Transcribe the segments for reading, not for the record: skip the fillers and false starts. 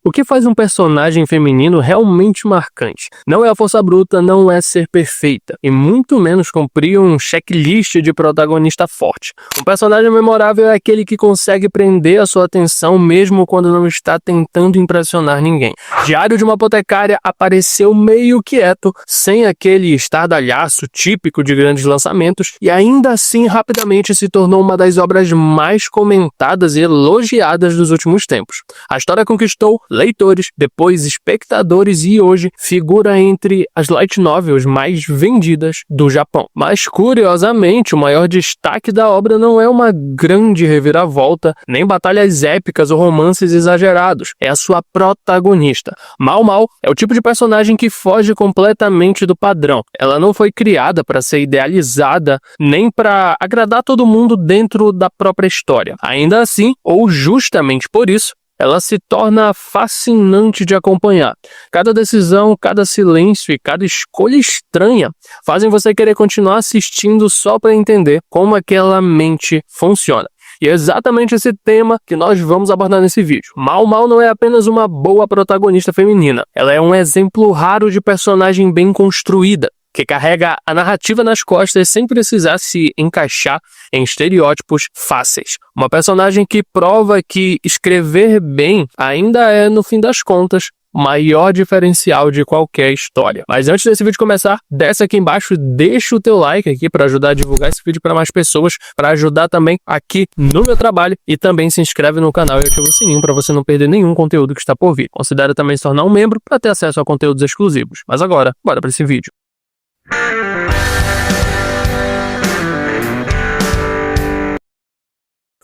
O que faz um personagem feminino realmente marcante? Não é a força bruta, não é ser perfeita, e muito menos cumprir um checklist de protagonista forte. Um personagem memorável é aquele que consegue prender a sua atenção mesmo quando não está tentando impressionar ninguém. Diário de uma Apotecária apareceu meio quieto, sem aquele estardalhaço típico de grandes lançamentos, e ainda assim rapidamente se tornou uma das obras mais comentadas e elogiadas dos últimos tempos. A história conquistou leitores, depois espectadores e hoje figura entre as light novels mais vendidas do Japão. Mas curiosamente, o maior destaque da obra não é uma grande reviravolta, nem batalhas épicas ou romances exagerados, é a sua protagonista. Mao Mao é o tipo de personagem que foge completamente do padrão. Ela não foi criada para ser idealizada, nem para agradar todo mundo dentro da própria história. Ainda assim, ou justamente por isso, ela se torna fascinante de acompanhar. Cada decisão, cada silêncio e cada escolha estranha fazem você querer continuar assistindo só para entender como aquela mente funciona. E é exatamente esse tema que nós vamos abordar nesse vídeo. Mao Mao não é apenas uma boa protagonista feminina, ela é um exemplo raro de personagem bem construída, que carrega a narrativa nas costas sem precisar se encaixar em estereótipos fáceis. Uma personagem que prova que escrever bem ainda é, no fim das contas, o maior diferencial de qualquer história. Mas antes desse vídeo começar, desce aqui embaixo e deixa o teu like aqui para ajudar a divulgar esse vídeo para mais pessoas, para ajudar também aqui no meu trabalho, e também se inscreve no canal e ativa o sininho para você não perder nenhum conteúdo que está por vir. Considere também se tornar um membro para ter acesso a conteúdos exclusivos. Mas agora, bora para esse vídeo.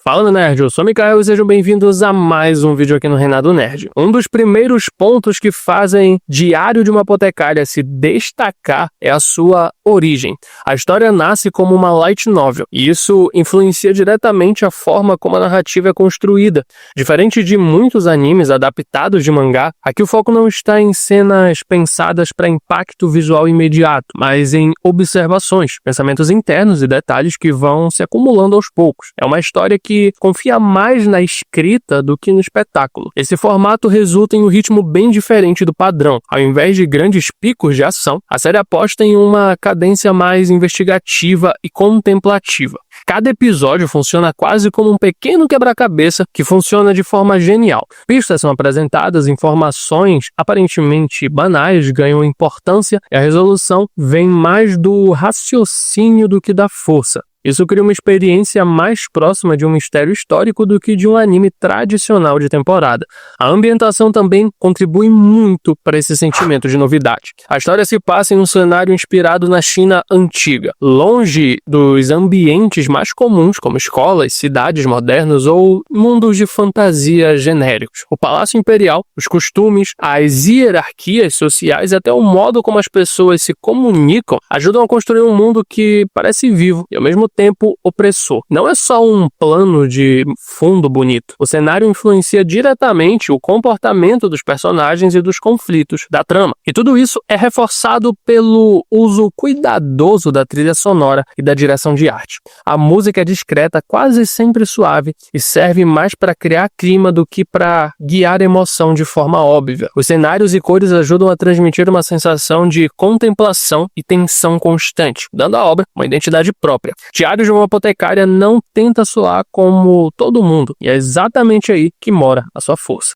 Fala, Nerd, eu sou o Mikael e sejam bem-vindos a mais um vídeo aqui no Reinado Nerd. Um dos primeiros pontos que fazem Diário de uma Apotecária se destacar é a sua origem. A história nasce como uma light novel, e isso influencia diretamente a forma como a narrativa é construída. Diferente de muitos animes adaptados de mangá, aqui o foco não está em cenas pensadas para impacto visual imediato, mas em observações, pensamentos internos e detalhes que vão se acumulando aos poucos. É uma história que confia mais na escrita do que no espetáculo. Esse formato resulta em um ritmo bem diferente do padrão. Ao invés de grandes picos de ação, a série aposta em uma cadência mais investigativa e contemplativa. Cada episódio funciona quase como um pequeno quebra-cabeça que funciona de forma genial. Pistas são apresentadas, informações aparentemente banais ganham importância e a resolução vem mais do raciocínio do que da força. Isso cria uma experiência mais próxima de um mistério histórico do que de um anime tradicional de temporada. A ambientação também contribui muito para esse sentimento de novidade. A história se passa em um cenário inspirado na China antiga, longe dos ambientes mais comuns, como escolas, cidades modernas ou mundos de fantasia genéricos. O Palácio Imperial, os costumes, as hierarquias sociais e até o modo como as pessoas se comunicam ajudam a construir um mundo que parece vivo e ao mesmo tempo opressor. Não é só um plano de fundo bonito. O cenário influencia diretamente o comportamento dos personagens e dos conflitos da trama. E tudo isso é reforçado pelo uso cuidadoso da trilha sonora e da direção de arte. A música é discreta, quase sempre suave, e serve mais para criar clima do que para guiar emoção de forma óbvia. Os cenários e cores ajudam a transmitir uma sensação de contemplação e tensão constante, dando à obra uma identidade própria. Diário de uma Apotecária não tenta soar como todo mundo, e é exatamente aí que mora a sua força.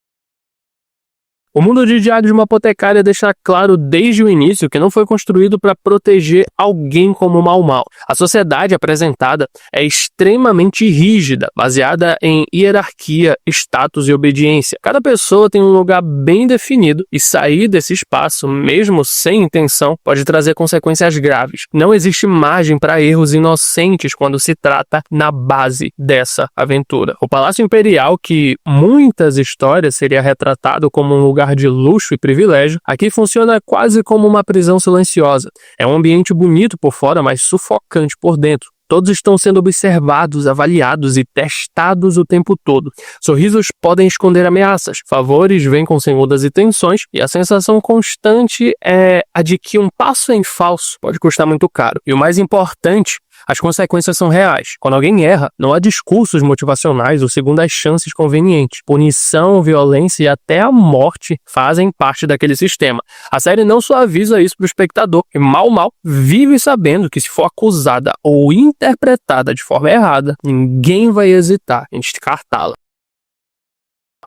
O mundo de Diário de uma Apotecária deixa claro desde o início que não foi construído para proteger alguém como Mao Mao. A sociedade apresentada é extremamente rígida, baseada em hierarquia, status e obediência. Cada pessoa tem um lugar bem definido e sair desse espaço, mesmo sem intenção, pode trazer consequências graves. Não existe margem para erros inocentes quando se trata na base dessa aventura. O Palácio Imperial, que muitas histórias seria retratado como um lugar de luxo e privilégio, aqui funciona quase como uma prisão silenciosa. É um ambiente bonito por fora, mas sufocante por dentro. Todos estão sendo observados, avaliados e testados o tempo todo. Sorrisos podem esconder ameaças, favores vêm com segundas e tensões, e a sensação constante é a de que um passo em falso pode custar muito caro. E o mais importante, As consequências são reais. Quando alguém erra, não há discursos motivacionais ou segundas chances convenientes. Punição, violência e até a morte fazem parte daquele sistema. A série não só avisa isso para o espectador, que mal vive sabendo que se for acusada ou interpretada de forma errada, ninguém vai hesitar em descartá-la.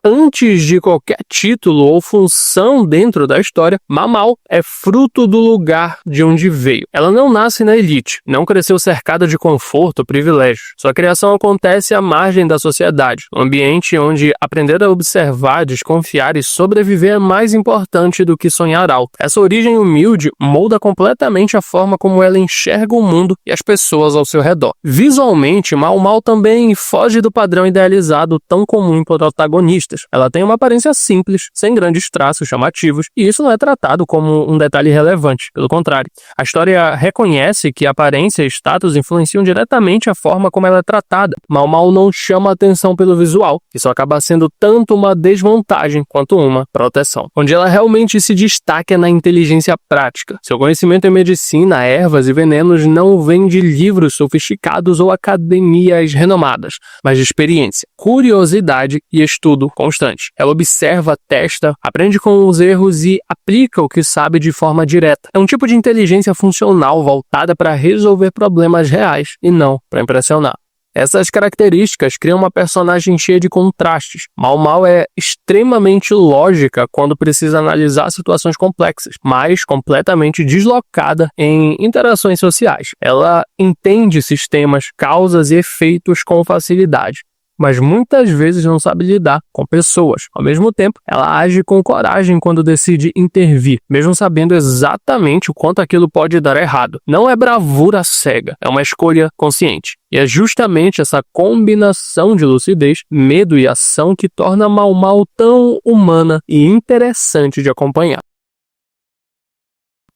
Antes de qualquer título ou função dentro da história, Mal é fruto do lugar de onde veio. Ela não nasce na elite, não cresceu cercada de conforto ou privilégios. Sua criação acontece à margem da sociedade, um ambiente onde aprender a observar, desconfiar e sobreviver é mais importante do que sonhar alto. Essa origem humilde molda completamente a forma como ela enxerga o mundo e as pessoas ao seu redor. Visualmente, Mal também foge do padrão idealizado tão comum em protagonistas. Ela tem uma aparência simples, sem grandes traços chamativos, e isso não é tratado como um detalhe relevante. Pelo contrário, a história reconhece que aparência e status influenciam diretamente a forma como ela é tratada. Mal não chama atenção pelo visual, isso acaba sendo tanto uma desvantagem quanto uma proteção. Onde ela realmente se destaca é na inteligência prática. Seu conhecimento em medicina, ervas e venenos não vem de livros sofisticados ou academias renomadas, mas de experiência, curiosidade e estudo constante. Ela observa, testa, aprende com os erros e aplica o que sabe de forma direta. É um tipo de inteligência funcional voltada para resolver problemas reais e não para impressionar. Essas características criam uma personagem cheia de contrastes. Mal é extremamente lógica quando precisa analisar situações complexas, mas completamente deslocada em interações sociais. Ela entende sistemas, causas e efeitos com facilidade, mas muitas vezes não sabe lidar com pessoas. Ao mesmo tempo, ela age com coragem quando decide intervir, mesmo sabendo exatamente o quanto aquilo pode dar errado. Não é bravura cega, é uma escolha consciente. E é justamente essa combinação de lucidez, medo e ação que torna Mal tão humana e interessante de acompanhar.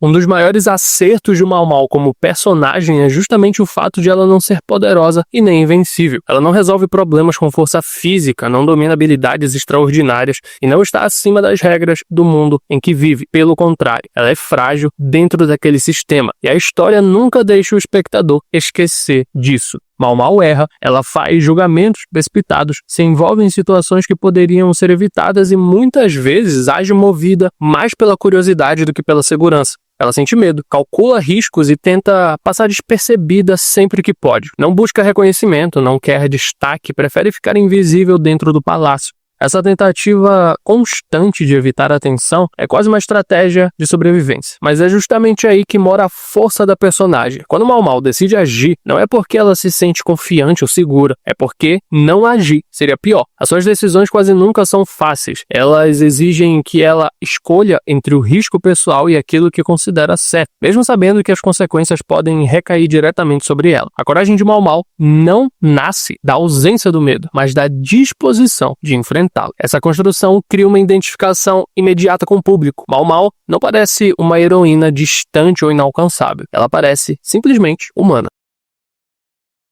Um dos maiores acertos de Mal como personagem é justamente o fato de ela não ser poderosa e nem invencível. Ela não resolve problemas com força física, não domina habilidades extraordinárias e não está acima das regras do mundo em que vive. Pelo contrário, ela é frágil dentro daquele sistema e a história nunca deixa o espectador esquecer disso. Mal erra, ela faz julgamentos precipitados, se envolve em situações que poderiam ser evitadas e muitas vezes age movida mais pela curiosidade do que pela segurança. Ela sente medo, calcula riscos e tenta passar despercebida sempre que pode. Não busca reconhecimento, não quer destaque, prefere ficar invisível dentro do palácio. Essa tentativa constante de evitar a atenção é quase uma estratégia de sobrevivência. Mas é justamente aí que mora a força da personagem. Quando Mal decide agir, não é porque ela se sente confiante ou segura, é porque não agir seria pior. As suas decisões quase nunca são fáceis. Elas exigem que ela escolha entre o risco pessoal e aquilo que considera certo, mesmo sabendo que as consequências podem recair diretamente sobre ela. A coragem de Mal não nasce da ausência do medo, mas da disposição de enfrentar. Essa construção cria uma identificação imediata com o público. Mal não parece uma heroína distante ou inalcançável. Ela parece simplesmente humana.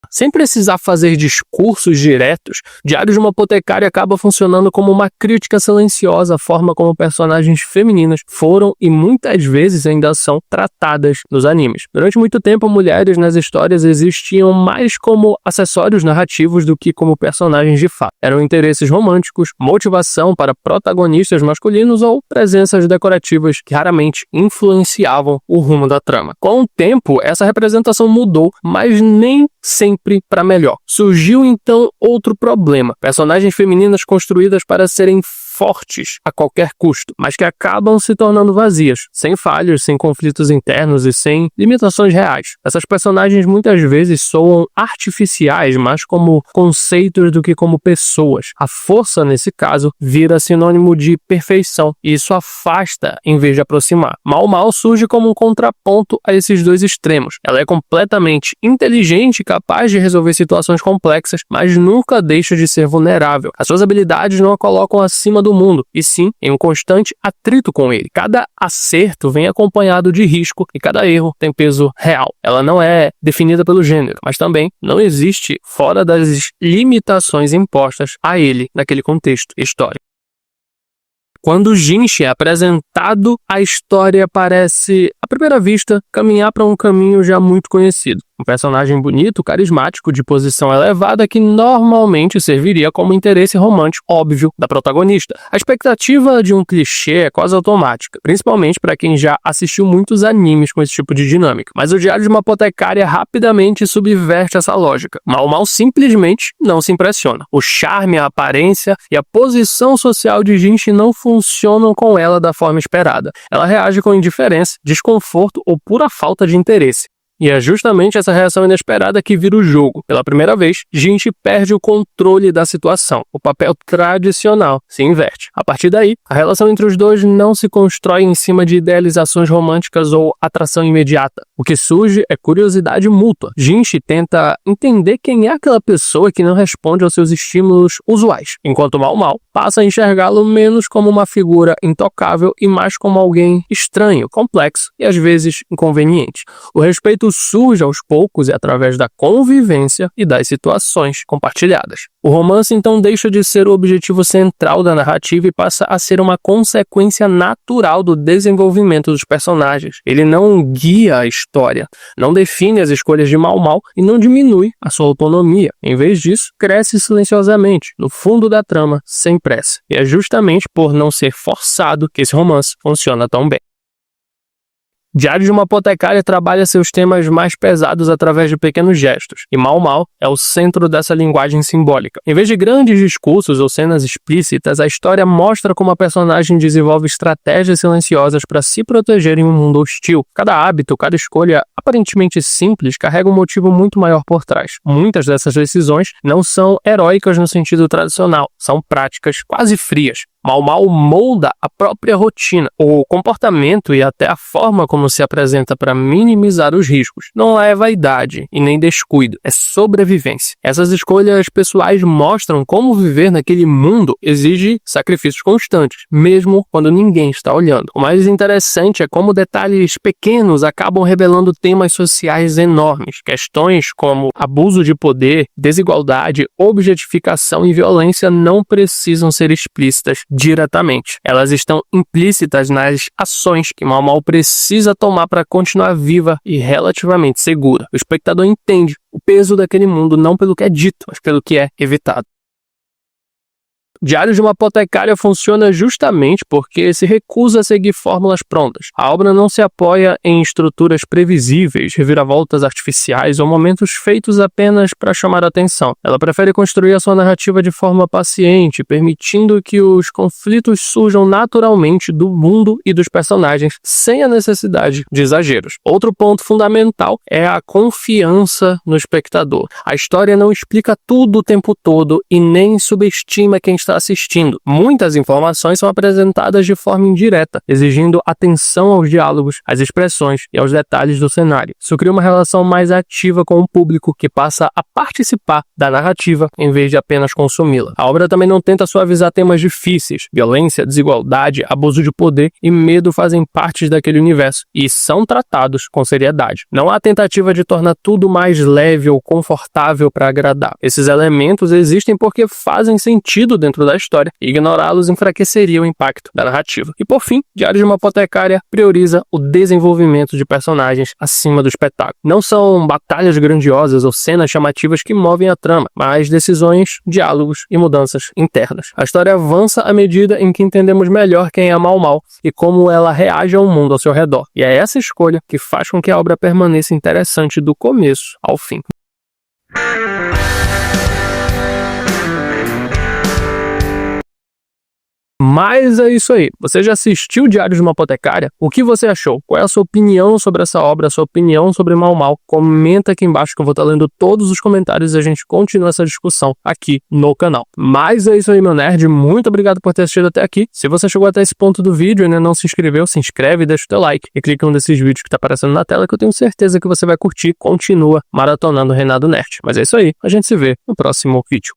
Sem precisar fazer discursos diretos, Diário de uma Apotecária acaba funcionando como uma crítica silenciosa à forma como personagens femininas foram e muitas vezes ainda são tratadas nos animes. Durante muito tempo, mulheres nas histórias existiam mais como acessórios narrativos do que como personagens de fato. Eram interesses românticos, motivação para protagonistas masculinos ou presenças decorativas que raramente influenciavam o rumo da trama. Com o tempo, essa representação mudou, mas nem sempre para melhor. Surgiu então outro problema: personagens femininas construídas para serem fortes a qualquer custo, mas que acabam se tornando vazias, sem falhas, sem conflitos internos e sem limitações reais. Essas personagens muitas vezes soam artificiais, mais como conceitos do que como pessoas. A força, nesse caso, vira sinônimo de perfeição, e isso afasta em vez de aproximar. Mal surge como um contraponto a esses dois extremos. Ela é completamente inteligente e capaz de resolver situações complexas, mas nunca deixa de ser vulnerável. As suas habilidades não a colocam acima do mundo, e sim em um constante atrito com ele. Cada acerto vem acompanhado de risco e cada erro tem peso real. Ela não é definida pelo gênero, mas também não existe fora das limitações impostas a ele naquele contexto histórico. Quando Jinshi é apresentado, a história parece, à primeira vista, caminhar para um caminho já muito conhecido. um personagem bonito, carismático, de posição elevada que normalmente serviria como interesse romântico óbvio da protagonista. A expectativa de um clichê é quase automática, principalmente para quem já assistiu muitos animes com esse tipo de dinâmica. Mas o Diário de uma Apotecária rapidamente subverte essa lógica. Mal Mal simplesmente não se impressiona. O charme, a aparência e a posição social de Jinchi não funcionam com ela da forma esperada. Ela reage com indiferença, desconforto ou pura falta de interesse. E é justamente essa reação inesperada que vira o jogo. Pela primeira vez, Jinchi perde o controle da situação. O papel tradicional se inverte. A partir daí, a relação entre os dois não se constrói em cima de idealizações românticas ou atração imediata. O que surge é curiosidade mútua. Jinchi tenta entender quem é aquela pessoa que não responde aos seus estímulos usuais, enquanto Mal Mal passa a enxergá-lo menos como uma figura intocável e mais como alguém estranho, complexo e às vezes inconveniente. O respeito surge aos poucos e através da convivência e das situações compartilhadas. O romance então deixa de ser o objetivo central da narrativa e passa a ser uma consequência natural do desenvolvimento dos personagens. Ele não guia a história, não define as escolhas de Mal Mal e não diminui a sua autonomia. Em vez disso, cresce silenciosamente, no fundo da trama, sem pressa. E é justamente por não ser forçado que esse romance funciona tão bem. Diário de uma Apotecária trabalha seus temas mais pesados através de pequenos gestos, e Mal Mal é o centro dessa linguagem simbólica. Em vez de grandes discursos ou cenas explícitas, a história mostra como a personagem desenvolve estratégias silenciosas para se proteger em um mundo hostil. Cada hábito, cada escolha aparentemente simples carrega um motivo muito maior por trás. Muitas dessas decisões não são heróicas no sentido tradicional, são práticas quase frias. Mal Mal molda a própria rotina, o comportamento e até a forma como se apresenta para minimizar os riscos. Não é vaidade e nem descuido, é sobrevivência. Essas escolhas pessoais mostram como viver naquele mundo exige sacrifícios constantes, mesmo quando ninguém está olhando. O mais interessante é como detalhes pequenos acabam revelando temas sociais enormes. Questões como abuso de poder, desigualdade, objetificação e violência não precisam ser explícitas diretamente. Elas estão implícitas nas ações que Mal Mal precisa tomar para continuar viva e relativamente segura. O espectador entende o peso daquele mundo não pelo que é dito, mas pelo que é evitado. Diário de uma Apotecária funciona justamente porque se recusa a seguir fórmulas prontas. A obra não se apoia em estruturas previsíveis, reviravoltas artificiais ou momentos feitos apenas para chamar a atenção. Ela prefere construir a sua narrativa de forma paciente, permitindo que os conflitos surjam naturalmente do mundo e dos personagens, sem a necessidade de exageros. Outro ponto fundamental é a confiança no espectador. A história não explica tudo o tempo todo e nem subestima quem está assistindo. Muitas informações são apresentadas de forma indireta, exigindo atenção aos diálogos, às expressões e aos detalhes do cenário. Isso cria uma relação mais ativa com o público, que passa a participar da narrativa em vez de apenas consumi-la. A obra também não tenta suavizar temas difíceis. Violência, desigualdade, abuso de poder e medo fazem parte daquele universo e são tratados com seriedade. Não há tentativa de tornar tudo mais leve ou confortável para agradar. Esses elementos existem porque fazem sentido dentro da história, e ignorá-los enfraqueceria o impacto da narrativa. E por fim, Diário de uma Apotecária prioriza o desenvolvimento de personagens acima do espetáculo. Não são batalhas grandiosas ou cenas chamativas que movem a trama, mas decisões, diálogos e mudanças internas. A história avança à medida em que entendemos melhor quem é Mal Mal e como ela reage ao mundo ao seu redor. E é essa escolha que faz com que a obra permaneça interessante do começo ao fim. Mas é isso aí. Você já assistiu Diário de uma Apotecária? O que você achou? Qual é a sua opinião sobre essa obra? A sua opinião sobre Mal Mal? Comenta aqui embaixo que eu vou estar lendo todos os comentários e a gente continua essa discussão aqui no canal. Mas é isso aí, meu nerd. Muito obrigado por ter assistido até aqui. Se você chegou até esse ponto do vídeo e ainda não se inscreveu, se inscreve, deixa o teu like e clica em um desses vídeos que está aparecendo na tela que eu tenho certeza que você vai curtir. Continua maratonando Reinado Nerd. Mas é isso aí. A gente se vê no próximo vídeo.